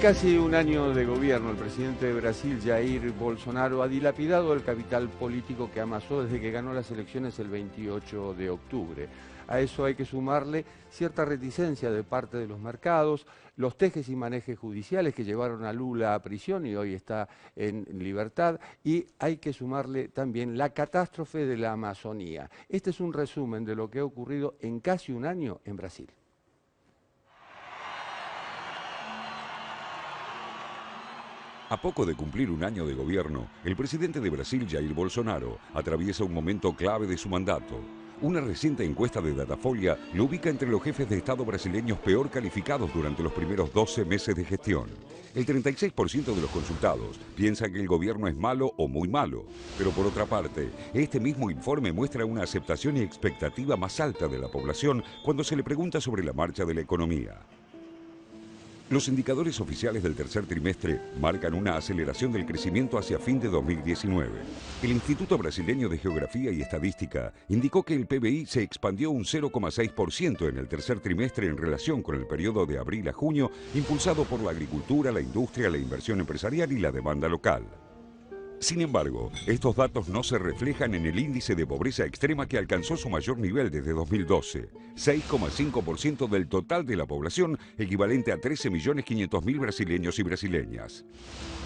casi un año de gobierno, el presidente de Brasil, Jair Bolsonaro, ha dilapidado el capital político que amasó desde que ganó las elecciones el 28 de octubre. A eso hay que sumarle cierta reticencia de parte de los mercados, los tejes y manejes judiciales que llevaron a Lula a prisión y hoy está en libertad, y hay que sumarle también la catástrofe de la Amazonía. Este es un resumen de lo que ha ocurrido en casi un año en Brasil. A poco de cumplir un año de gobierno, el presidente de Brasil, Jair Bolsonaro, atraviesa un momento clave de su mandato. Una reciente encuesta de Datafolha lo ubica entre los jefes de Estado brasileños peor calificados durante los primeros 12 meses de gestión. El 36% de los consultados piensa que el gobierno es malo o muy malo. Pero por otra parte, este mismo informe muestra una aceptación y expectativa más alta de la población cuando se le pregunta sobre la marcha de la economía. Los indicadores oficiales del tercer trimestre marcan una aceleración del crecimiento hacia fin de 2019. El Instituto Brasileño de Geografía y Estadística indicó que el PBI se expandió un 0,6% en el tercer trimestre en relación con el periodo de abril a junio, impulsado por la agricultura, la industria, la inversión empresarial y la demanda local. Sin embargo, estos datos no se reflejan en el índice de pobreza extrema que alcanzó su mayor nivel desde 2012, 6,5% del total de la población, equivalente a 13.500.000 brasileños y brasileñas.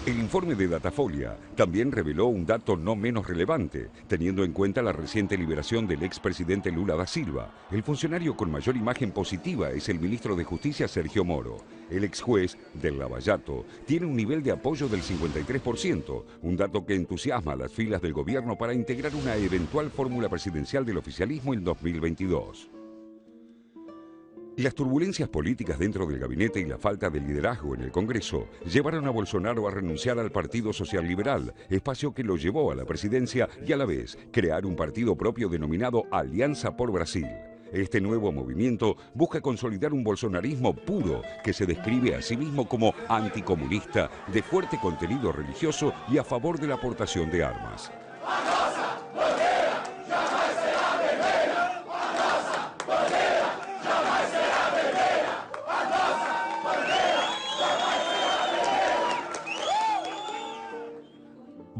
El informe de Datafolha también reveló un dato no menos relevante, teniendo en cuenta la reciente liberación del expresidente Lula da Silva. El funcionario con mayor imagen positiva es el ministro de Justicia Sergio Moro. El ex juez del Lava Jato tiene un nivel de apoyo del 53%, un dato que entusiasma a las filas del gobierno para integrar una eventual fórmula presidencial del oficialismo en 2022. Las turbulencias políticas dentro del gabinete y la falta de liderazgo en el Congreso llevaron a Bolsonaro a renunciar al Partido Social Liberal, espacio que lo llevó a la presidencia y a la vez crear un partido propio denominado Alianza por Brasil. Este nuevo movimiento busca consolidar un bolsonarismo puro que se describe a sí mismo como anticomunista, de fuerte contenido religioso y a favor de la aportación de armas.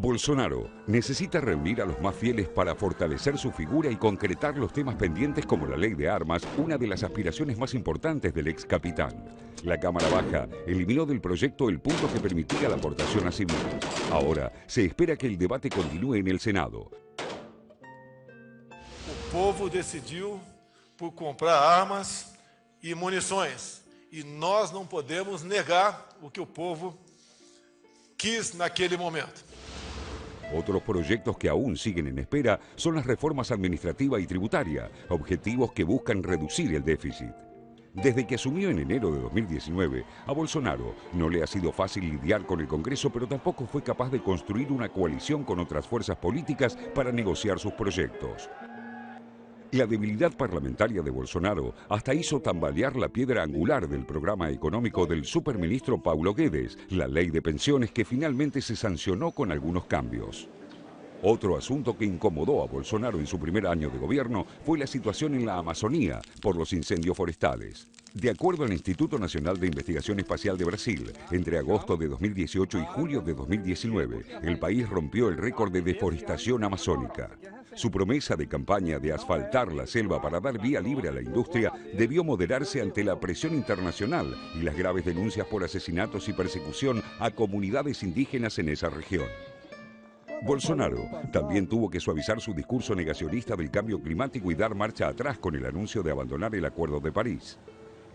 Bolsonaro necesita reunir a los más fieles para fortalecer su figura y concretar los temas pendientes como la ley de armas, una de las aspiraciones más importantes del ex capitán. La Cámara Baja eliminó del proyecto el punto que permitía la aportación a civiles. Ahora se espera que el debate continúe en el Senado. O povo decidiu por comprar armas e munições. E nós não podemos negar o que o povo quis naquele momento. Otros proyectos que aún siguen en espera son las reformas administrativa y tributaria, objetivos que buscan reducir el déficit. Desde que asumió en enero de 2019, a Bolsonaro no le ha sido fácil lidiar con el Congreso, pero tampoco fue capaz de construir una coalición con otras fuerzas políticas para negociar sus proyectos. La debilidad parlamentaria de Bolsonaro hasta hizo tambalear la piedra angular del programa económico del superministro Paulo Guedes, la ley de pensiones que finalmente se sancionó con algunos cambios. Otro asunto que incomodó a Bolsonaro en su primer año de gobierno fue la situación en la Amazonía por los incendios forestales. De acuerdo al Instituto Nacional de Investigación Espacial de Brasil, entre agosto de 2018 y julio de 2019, el país rompió el récord de deforestación amazónica. Su promesa de campaña de asfaltar la selva para dar vía libre a la industria debió moderarse ante la presión internacional y las graves denuncias por asesinatos y persecución a comunidades indígenas en esa región. Bolsonaro también tuvo que suavizar su discurso negacionista del cambio climático y dar marcha atrás con el anuncio de abandonar el Acuerdo de París.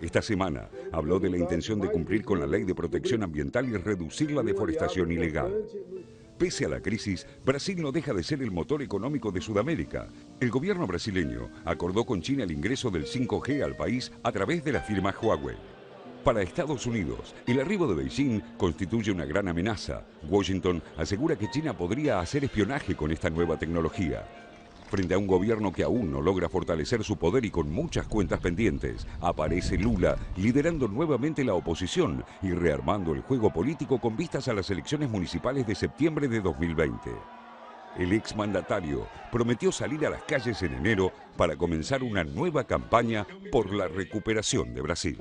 Esta semana habló de la intención de cumplir con la ley de protección ambiental y reducir la deforestación ilegal. Pese a la crisis, Brasil no deja de ser el motor económico de Sudamérica. El gobierno brasileño acordó con China el ingreso del 5G al país a través de la firma Huawei. Para Estados Unidos, el arribo de Beijing constituye una gran amenaza. Washington asegura que China podría hacer espionaje con esta nueva tecnología. Frente a un gobierno que aún no logra fortalecer su poder y con muchas cuentas pendientes, aparece Lula liderando nuevamente la oposición y rearmando el juego político con vistas a las elecciones municipales de septiembre de 2020. El exmandatario prometió salir a las calles en enero para comenzar una nueva campaña por la recuperación de Brasil.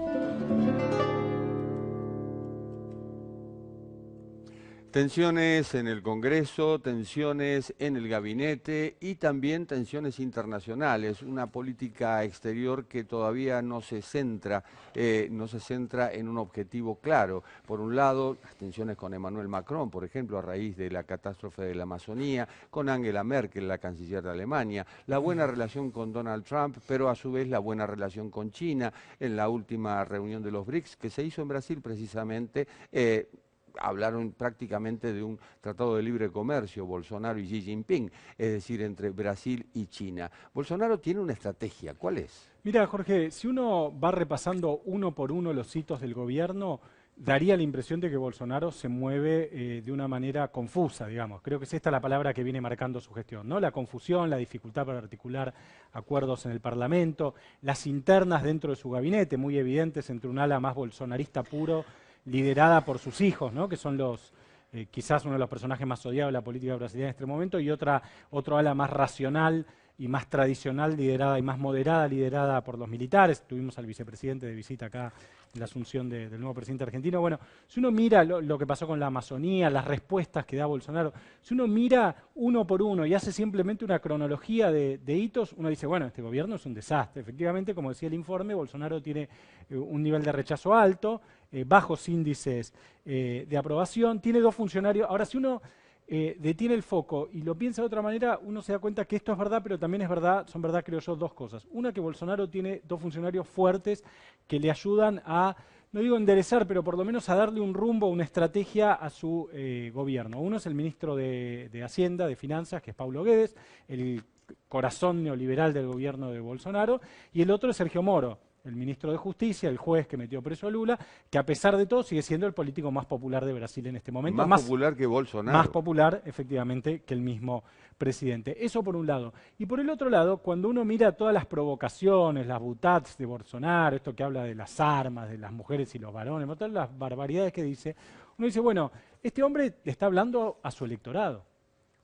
Tensiones en el Congreso, tensiones en el gabinete y también tensiones internacionales. Una política exterior que todavía no se centra en un objetivo claro. Por un lado, las tensiones con Emmanuel Macron, por ejemplo, a raíz de la catástrofe de la Amazonía, con Angela Merkel, la canciller de Alemania, la buena relación con Donald Trump, pero a su vez la buena relación con China en la última reunión de los BRICS que se hizo en Brasil precisamente. Hablaron prácticamente de un tratado de libre comercio, Bolsonaro y Xi Jinping, es decir, entre Brasil y China. Bolsonaro tiene una estrategia, ¿cuál es? Mira, Jorge, si uno va repasando uno por uno los hitos del gobierno, daría la impresión de que Bolsonaro se mueve de una manera confusa, digamos. Creo que es esta la palabra que viene marcando su gestión, ¿no? La confusión, la dificultad para articular acuerdos en el Parlamento, las internas dentro de su gabinete, muy evidentes entre un ala más bolsonarista puro, liderada por sus hijos, ¿no? Que son los quizás uno de los personajes más odiados de la política brasileña en este momento, y otro ala más racional y más tradicional, liderada y más moderada, liderada por los militares. Tuvimos al vicepresidente de visita acá en la asunción del nuevo presidente argentino. Bueno, si uno mira lo que pasó con la Amazonía, las respuestas que da Bolsonaro, si uno mira uno por uno y hace simplemente una cronología de hitos, uno dice, bueno, este gobierno es un desastre. Efectivamente, como decía el informe, Bolsonaro tiene un nivel de rechazo alto, bajos índices de aprobación, tiene 2 funcionarios. Ahora, si uno detiene el foco y lo piensa de otra manera, uno se da cuenta que esto es verdad, pero también es verdad, son verdad, creo yo, 2 cosas. Una, que Bolsonaro tiene 2 funcionarios fuertes que le ayudan a, no digo enderezar, pero por lo menos a darle un rumbo, una estrategia a su gobierno. Uno es el ministro de Hacienda, de Finanzas, que es Paulo Guedes, el corazón neoliberal del gobierno de Bolsonaro, y el otro es Sergio Moro, el ministro de Justicia, el juez que metió preso a Lula, que a pesar de todo sigue siendo el político más popular de Brasil en este momento. Más popular que Bolsonaro. Más popular, efectivamente, que el mismo presidente. Eso por un lado. Y por el otro lado, cuando uno mira todas las provocaciones, las butats de Bolsonaro, esto que habla de las armas, de las mujeres y los varones, todas las barbaridades que dice, uno dice, bueno, este hombre le está hablando a su electorado.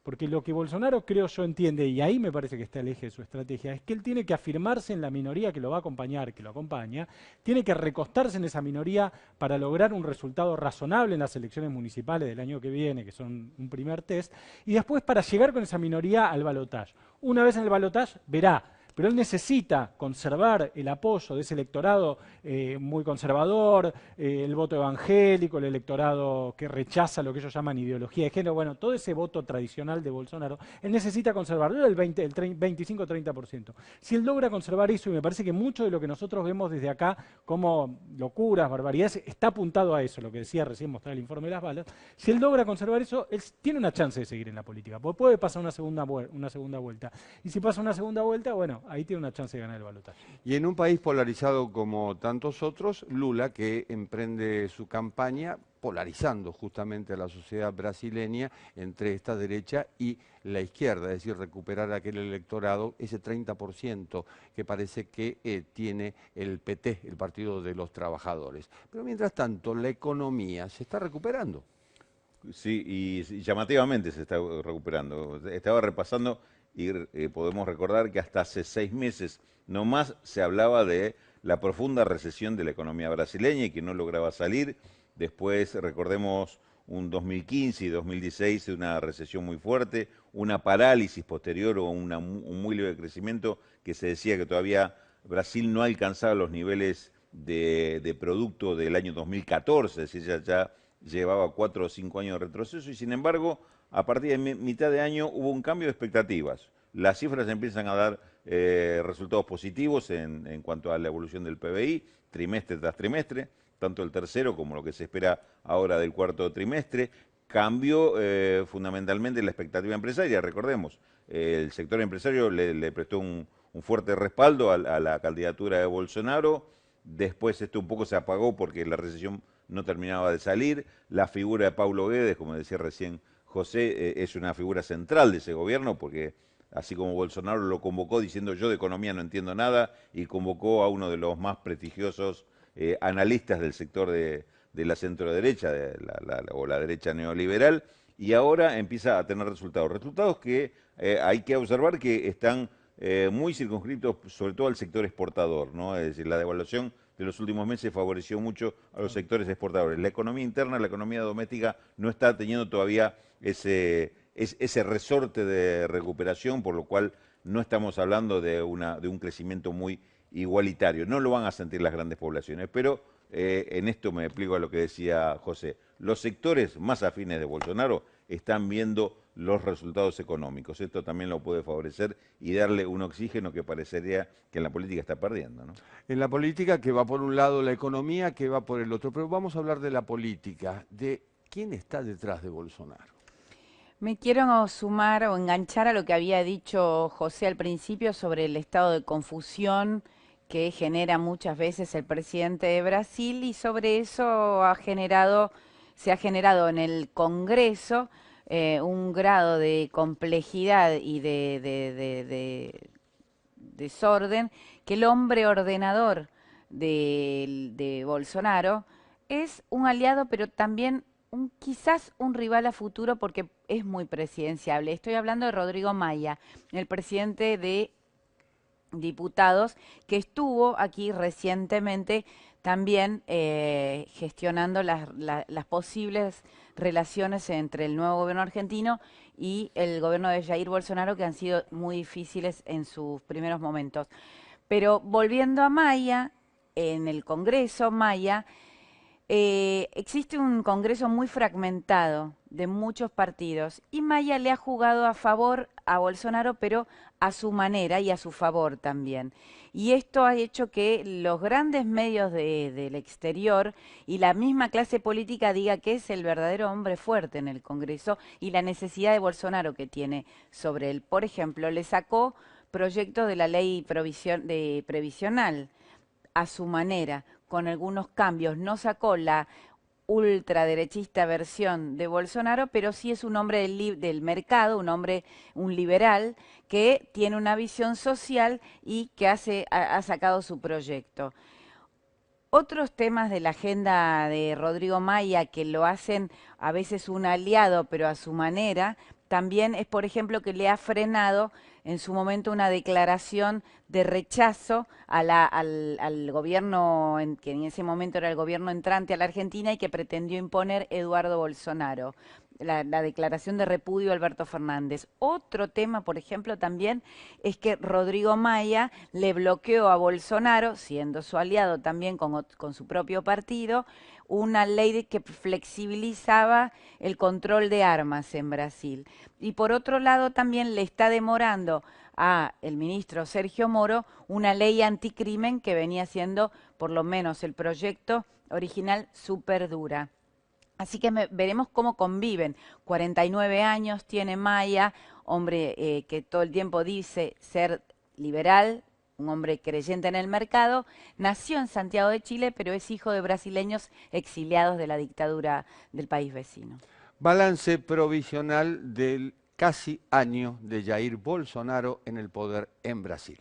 Porque lo que Bolsonaro, creo yo, entiende, y ahí me parece que está el eje de su estrategia, es que él tiene que afirmarse en la minoría que lo va a acompañar, que lo acompaña, tiene que recostarse en esa minoría para lograr un resultado razonable en las elecciones municipales del año que viene, que son un primer test, y después para llegar con esa minoría al balotaje. Una vez en el balotaje, verá, pero él necesita conservar el apoyo de ese electorado muy conservador, el voto evangélico, el electorado que rechaza lo que ellos llaman ideología de género, bueno, todo ese voto tradicional de Bolsonaro, él necesita conservarlo, el 25-30%. Si él logra conservar eso, y me parece que mucho de lo que nosotros vemos desde acá como locuras, barbaridades, está apuntado a eso, lo que decía recién, mostrar el informe de las balas, si él logra conservar eso, él tiene una chance de seguir en la política, porque puede pasar una segunda vuelta. Y si pasa una segunda vuelta, bueno, ahí tiene una chance de ganar el balotaje. Y en un país polarizado como tantos otros, Lula, que emprende su campaña polarizando justamente a la sociedad brasileña entre esta derecha y la izquierda, es decir, recuperar aquel electorado, ese 30% que parece que tiene el PT, el Partido de los Trabajadores. Pero mientras tanto, la economía se está recuperando. Sí, y llamativamente se está recuperando. Estaba repasando y podemos recordar que hasta hace 6 meses nomás se hablaba de la profunda recesión de la economía brasileña y que no lograba salir. Después recordemos un 2015 y 2016 de una recesión muy fuerte, una parálisis posterior o un muy leve crecimiento que se decía que todavía Brasil no alcanzaba los niveles de producto del año 2014, es decir, ya llevaba 4 o 5 años de retroceso y sin embargo a partir de mitad de año hubo un cambio de expectativas. Las cifras empiezan a dar resultados positivos en cuanto a la evolución del PBI, trimestre tras trimestre, tanto el tercero como lo que se espera ahora del cuarto trimestre. Cambió fundamentalmente la expectativa empresaria. Recordemos, el sector empresario le prestó un fuerte respaldo a la candidatura de Bolsonaro. Después esto un poco se apagó porque la recesión no terminaba de salir. La figura de Paulo Guedes, como decía recién José, es una figura central de ese gobierno porque así como Bolsonaro lo convocó diciendo yo de economía no entiendo nada y convocó a uno de los más prestigiosos analistas del sector de la centro-derecha o la derecha neoliberal y ahora empieza a tener resultados que hay que observar que están muy circunscritos sobre todo al sector exportador, ¿no? Es decir, la devaluación de los últimos meses favoreció mucho a los sectores exportadores. La economía interna, la economía doméstica no está teniendo todavía ese resorte de recuperación, por lo cual no estamos hablando de un crecimiento muy igualitario. No lo van a sentir las grandes poblaciones, pero en esto me explico a lo que decía José. Los sectores más afines de Bolsonaro están viendo los resultados económicos. Esto también lo puede favorecer y darle un oxígeno que parecería que en la política está perdiendo, ¿no? En la política que va por un lado la economía, que va por el otro. Pero vamos a hablar de la política, de quién está detrás de Bolsonaro. Me quiero sumar o enganchar a lo que había dicho José al principio sobre el estado de confusión que genera muchas veces el presidente de Brasil, y sobre eso se ha generado en el Congreso un grado de complejidad y de desorden, que el hombre ordenador de Bolsonaro es un aliado, pero también quizás un rival a futuro, porque es muy presidenciable. Estoy hablando de Rodrigo Maia, el presidente de Diputados, que estuvo aquí recientemente también gestionando las posibles relaciones entre el nuevo gobierno argentino y el gobierno de Jair Bolsonaro, que han sido muy difíciles en sus primeros momentos. Pero volviendo a Maia, en el Congreso, Maia, existe un Congreso muy fragmentado de muchos partidos, y Maia le ha jugado a favor a Bolsonaro, pero a su manera y a su favor también. Y esto ha hecho que los grandes medios del exterior y la misma clase política diga que es el verdadero hombre fuerte en el Congreso, y la necesidad de Bolsonaro que tiene sobre él. Por ejemplo, le sacó proyectos de la ley previsional a su manera, con algunos cambios. No sacó la ultraderechista versión de Bolsonaro, pero sí es un hombre del mercado, un liberal, que tiene una visión social y que ha sacado su proyecto. Otros temas de la agenda de Rodrigo Maia que lo hacen a veces un aliado, pero a su manera, también es, por ejemplo, que le ha frenado en su momento una declaración de rechazo al gobierno, que en ese momento era el gobierno entrante a la Argentina y que pretendió imponer Eduardo Bolsonaro. La declaración de repudio a Alberto Fernández. Otro tema, por ejemplo, también es que Rodrigo Maia le bloqueó a Bolsonaro, siendo su aliado también con su propio partido, una ley que flexibilizaba el control de armas en Brasil. Y por otro lado también le está demorando a el ministro Sergio Moro una ley anticrimen que venía siendo, por lo menos el proyecto original, súper dura. Así que veremos cómo conviven. 49 años tiene Maia, hombre que todo el tiempo dice ser liberal, un hombre creyente en el mercado. Nació en Santiago de Chile, pero es hijo de brasileños exiliados de la dictadura del país vecino. Balance provisional del casi año de Jair Bolsonaro en el poder en Brasil.